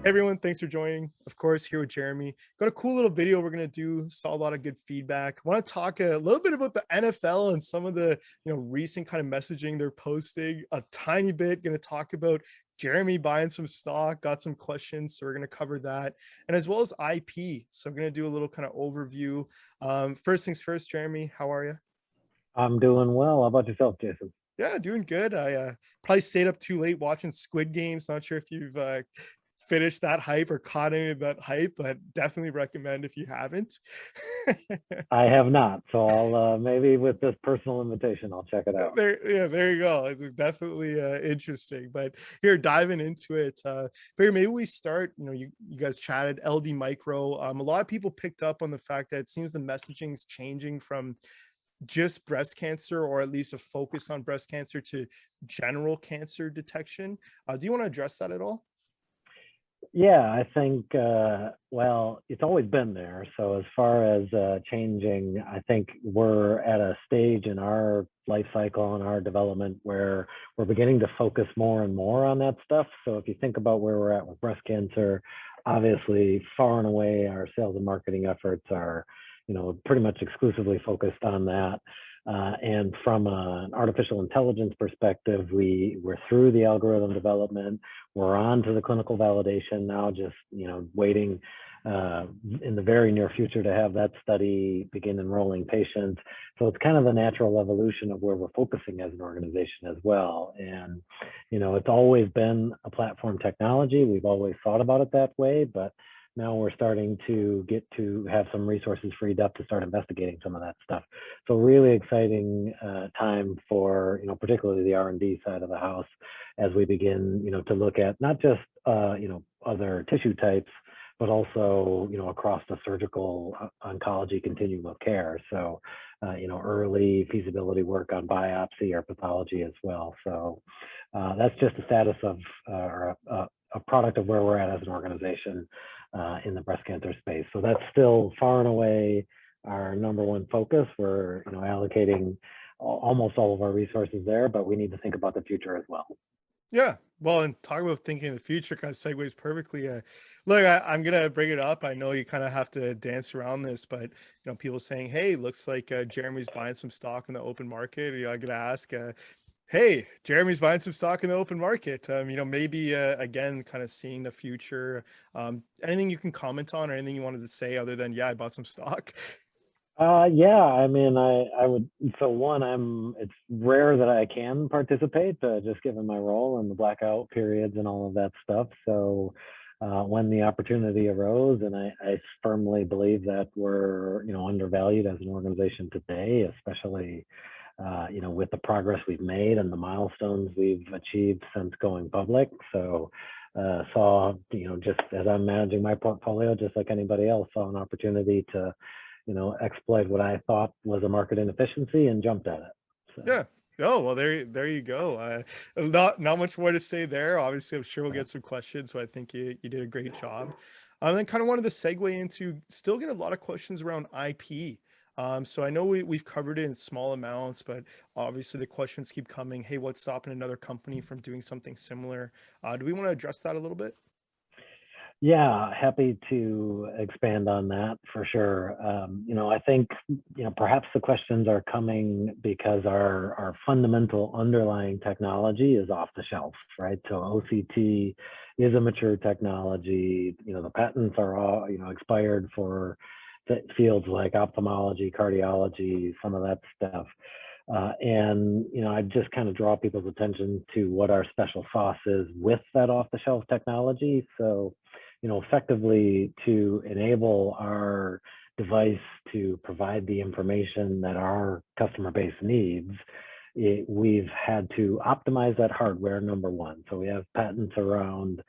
Hey everyone, thanks for joining. Of course, here with Jeremy. Got a cool little video we're gonna do. Saw a lot of good feedback. Want to talk a little bit about the NFL and some of the recent kind of messaging they're posting. A tiny bit. Gonna talk about Jeremy buying some stock. Got some questions, so we're gonna cover that, and as well as IP. So I'm gonna do a little kind of overview. First things first, Jeremy. How are you? I'm doing well. How about yourself, Jason? Yeah, doing good. I probably stayed up too late watching Squid Games. Not sure if you've finished that hype or caught any of that hype, but definitely recommend if you haven't. I have not, so I'll maybe with this personal invitation, I'll check it out. There you go. It's definitely interesting. But here, diving into it, figure maybe we start. You guys chatted LD Micro. A lot of people picked up on the fact that it seems the messaging is changing from just breast cancer, or at least a focus on breast cancer, to general cancer detection. Do you want to address that at all? Yeah, I think well, it's always been there. So as far as changing, I think we're at a stage in our life cycle and our development where we're beginning to focus more and more on that stuff. So if you think about where we're at with breast cancer, obviously far and away our sales and marketing efforts are, pretty much exclusively focused on that. And from an artificial intelligence perspective, we're through the algorithm development. We're on to the clinical validation now, just waiting in the very near future to have that study begin enrolling patients. So it's kind of the natural evolution of where we're focusing as an organization as well. And it's always been a platform technology. We've always thought about it that way, but now we're starting to get to have some resources freed up to start investigating some of that stuff. So really exciting time for, particularly the R&D side of the house as we begin, to look at not just, other tissue types, but also, across the surgical oncology continuum of care. So, early feasibility work on biopsy or pathology as well. So that's just the status of or a product of where we're at as an organization in the breast cancer space. So that's still far and away our number one focus. We're allocating almost all of our resources there, but we need to think about the future as well. Yeah. Well, and talk about thinking in the future kind of segues perfectly. Look, I'm gonna bring it up. I know you kind of have to dance around this, but people saying, "Hey, looks like Jeremy's buying some stock in the open market." I'm gonna ask, "Hey, Jeremy's buying some stock in the open market." Maybe again, kind of seeing the future. Anything you can comment on, or anything you wanted to say other than, "Yeah, I bought some stock." Yeah, I mean, I would, so one, it's rare that I can participate, just given my role and the blackout periods and all of that stuff. So, when the opportunity arose, and I firmly believe that we're, undervalued as an organization today, especially, with the progress we've made and the milestones we've achieved since going public. So, saw, just as I'm managing my portfolio, just like anybody else, saw an opportunity to exploit what I thought was a market inefficiency and jumped at it. So Yeah. Oh, well, there you go. Not much more to say there. Obviously, I'm sure we'll yeah. get some questions, but I think you did a great job. And then kind of wanted to segue into, still get a lot of questions around IP. So I know we've covered it in small amounts, but obviously the questions keep coming. Hey, what's stopping another company from doing something similar? Do we want to address that a little bit? Yeah, happy to expand on that for sure. I think perhaps the questions are coming because our fundamental underlying technology is off the shelf, right? So OCT is a mature technology. The patents are all expired for fields like ophthalmology, cardiology, some of that stuff. And I just kind of draw people's attention to what our special sauce is with that off-the-shelf technology. So, effectively to enable our device to provide the information that our customer base needs, we've had to optimize that hardware, number one. So we have patents around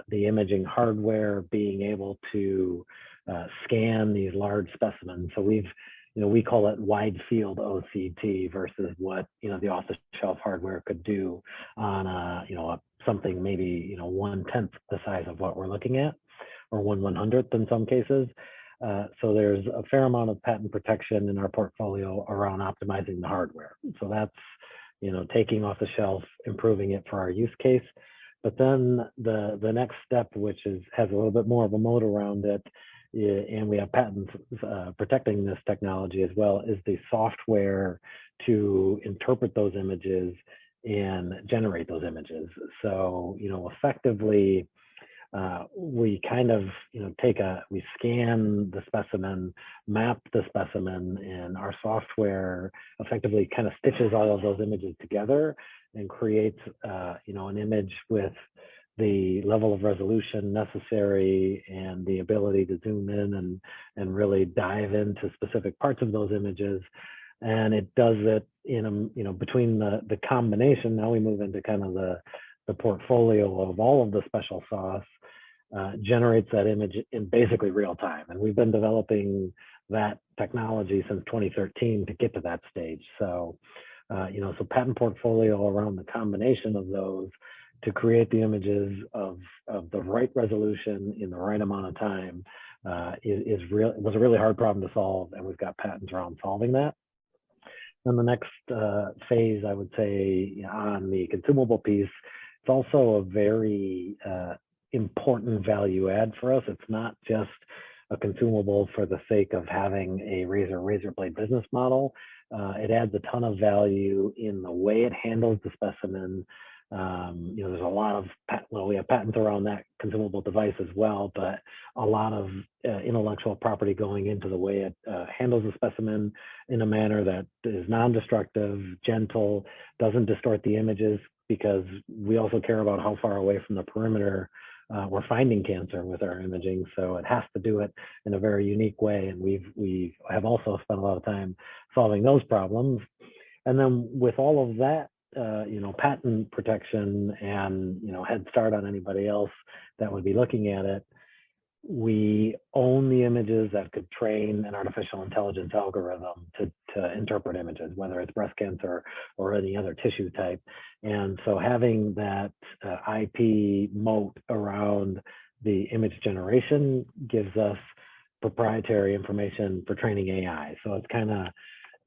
the imaging hardware being able to scan these large specimens. So we call it wide field OCT versus what the off-the-shelf hardware could do on something maybe 1/10 the size of what we're looking at, or 1/100th in some cases. So there's a fair amount of patent protection in our portfolio around optimizing the hardware. So that's taking off the shelf, improving it for our use case. But then the next step, which has a little bit more of a moat around it, and we have patents protecting this technology as well, is the software to interpret those images and generate those images. So, effectively, we kind of, we scan the specimen, map the specimen, and our software effectively kind of stitches all of those images together and creates, an image with the level of resolution necessary and the ability to zoom in and really dive into specific parts of those images. And it does it between the combination. Now we move into kind of the portfolio of all of the special sauce, generates that image in basically real time. And we've been developing that technology since 2013 to get to that stage. So, so patent portfolio around the combination of those to create the images of the right resolution in the right amount of time was a really hard problem to solve, and we've got patents around solving that. Then the next phase, I would say, on the consumable piece, it's also a very important value add for us. It's not just a consumable for the sake of having a razor blade business model. It adds a ton of value in the way it handles the specimen. There's a lot of, we have patents around that consumable device as well, but a lot of intellectual property going into the way it handles the specimen in a manner that is non-destructive, gentle, doesn't distort the images, because we also care about how far away from the perimeter we're finding cancer with our imaging. So it has to do it in a very unique way. And we have also spent a lot of time solving those problems. And then with all of that, patent protection and, head start on anybody else that would be looking at it, we own the images that could train an artificial intelligence algorithm to interpret images, whether it's breast cancer or any other tissue type. And so having that IP moat around the image generation gives us proprietary information for training AI. So it's kind of,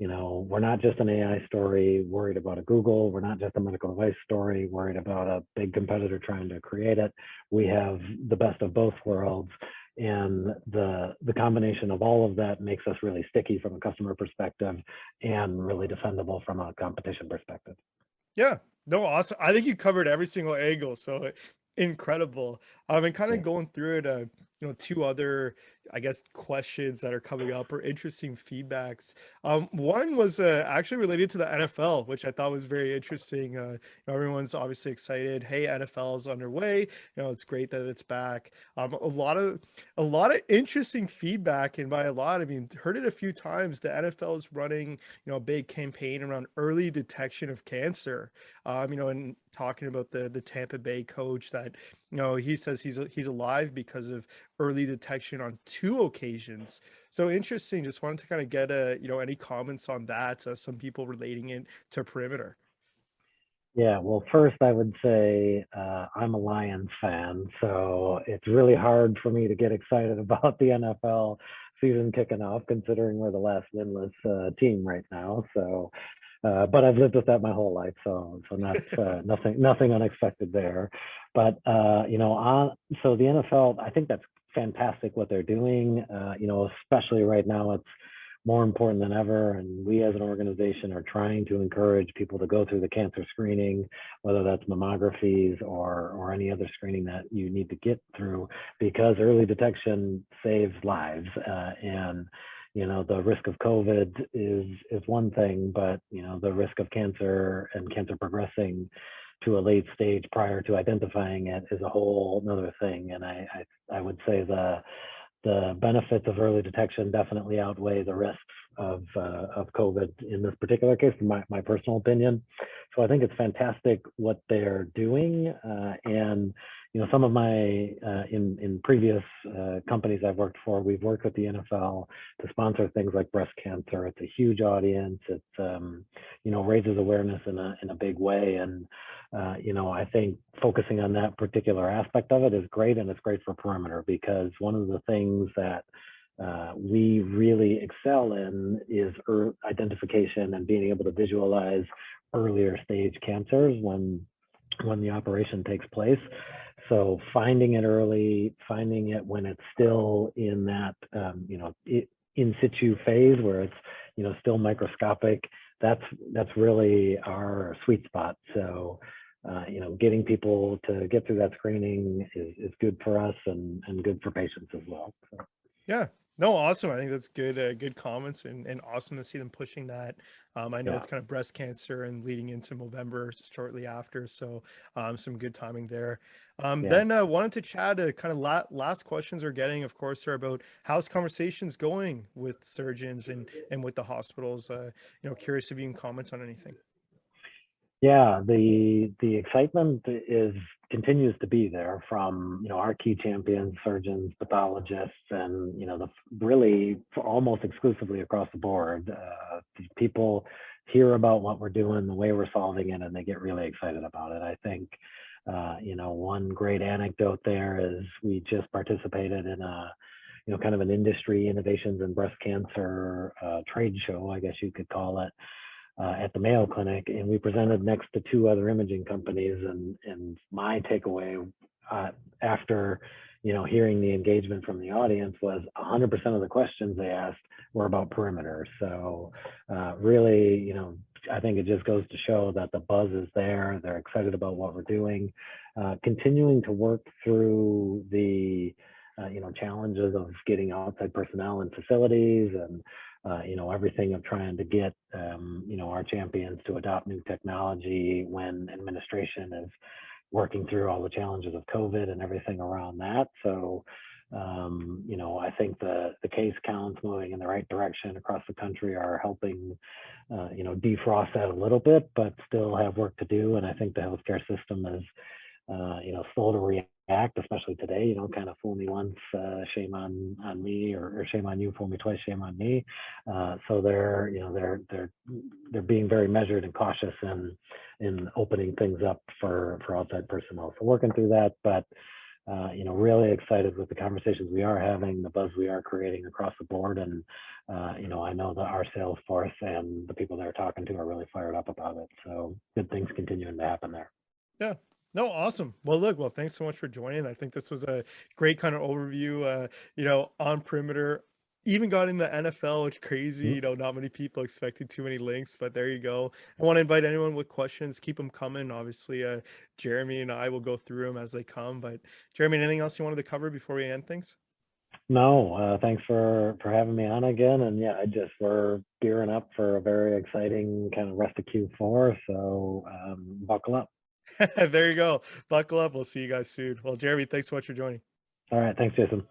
we're not just an AI story worried about a Google. We're not just a medical device story worried about a big competitor trying to create it. We have the best of both worlds. And the combination of all of that makes us really sticky from a customer perspective and really defendable from a competition perspective. Yeah, no, awesome. I think you covered every single angle, so incredible. And kind Yeah. of going through it, two other, I guess, questions that are coming up or interesting feedbacks. One was actually related to the NFL, which I thought was very interesting. Everyone's obviously excited. Hey, NFL is underway. It's great that it's back. A lot of interesting feedback, and by a lot, I mean, heard it a few times. The NFL is running, a big campaign around early detection of cancer. And talking about the Tampa Bay coach that, he says he's alive because of early detection on 2 occasions. So interesting. Just wanted to kind of get any comments on that. Some people relating it to perimeter. Yeah, well, first I would say I'm a Lions fan, so it's really hard for me to get excited about the NFL season kicking off, considering we're the last winless team right now. So, but I've lived with that my whole life, so that's nothing unexpected there. But so the NFL, I think that's fantastic what they're doing. Especially right now, it's more important than ever. And we as an organization are trying to encourage people to go through the cancer screening, whether that's mammographies or any other screening that you need to get through, because early detection saves lives. And the risk of COVID is one thing, but the risk of cancer and cancer progressing to a late stage prior to identifying it is a whole another thing. And I would say the benefits of early detection definitely outweigh the risks of COVID in this particular case, in my personal opinion. So I think it's fantastic what they're doing. And some of my in previous companies I've worked for, we've worked with the NFL to sponsor things like breast cancer. It's a huge audience. It raises awareness in a big way. And I think focusing on that particular aspect of it is great, and it's great for perimeter, because one of the things that we really excel in is identification and being able to visualize earlier stage cancers when when the operation takes place. So finding it early, finding it when it's still in that in situ phase where it's still microscopic, that's really our sweet spot. So getting people to get through that screening is good for us and good for patients as well. So, Yeah. No, awesome. I think that's good, good comments, and awesome to see them pushing that. I know yeah, it's kind of breast cancer and leading into November shortly after. So some good timing there. yeah. Then wanted to chat, kind of last questions we're getting, of course, are about how's conversations going with surgeons and with the hospitals. Curious if you can comment on anything. Yeah, the excitement is continues to be there from our key champions, surgeons, pathologists, and the really almost exclusively across the board. People hear about what we're doing, the way we're solving it, and they get really excited about it. I think one great anecdote there is we just participated in a kind of an industry innovations in breast cancer trade show, I guess you could call it, at the Mayo Clinic, and we presented next to two other imaging companies. And my takeaway after hearing the engagement from the audience was 100% of the questions they asked were about perimeter. So really, I think it just goes to show that the buzz is there. They're excited about what we're doing, continuing to work through the challenges of getting outside personnel in facilities, and everything of trying to get our champions to adopt new technology when administration is working through all the challenges of COVID and everything around that. So I think the case counts moving in the right direction across the country are helping defrost that a little bit, but still have work to do. And I think the healthcare system is slow to react, especially today. Kind of fool me once, shame on me, or shame on you. Fool me twice, shame on me. So they're being very measured and cautious in opening things up for outside personnel. So working through that, but really excited with the conversations we are having, the buzz we are creating across the board, and I know that our sales force and the people they're talking to are really fired up about it. So good things continuing to happen there. Yeah. No, awesome. Well, thanks so much for joining. I think this was a great kind of overview, on perimeter. Even got in the NFL, which crazy, Mhm. not many people expected too many links, but there you go. I want to invite anyone with questions, keep them coming. Obviously, Jeremy and I will go through them as they come. But Jeremy, anything else you wanted to cover before we end things? No, thanks for having me on again. And yeah, we're gearing up for a very exciting kind of rest of Q4. So buckle up. There you go. Buckle up. We'll see you guys soon. Well, Jeremy, thanks so much for joining. All right, thanks, Jason.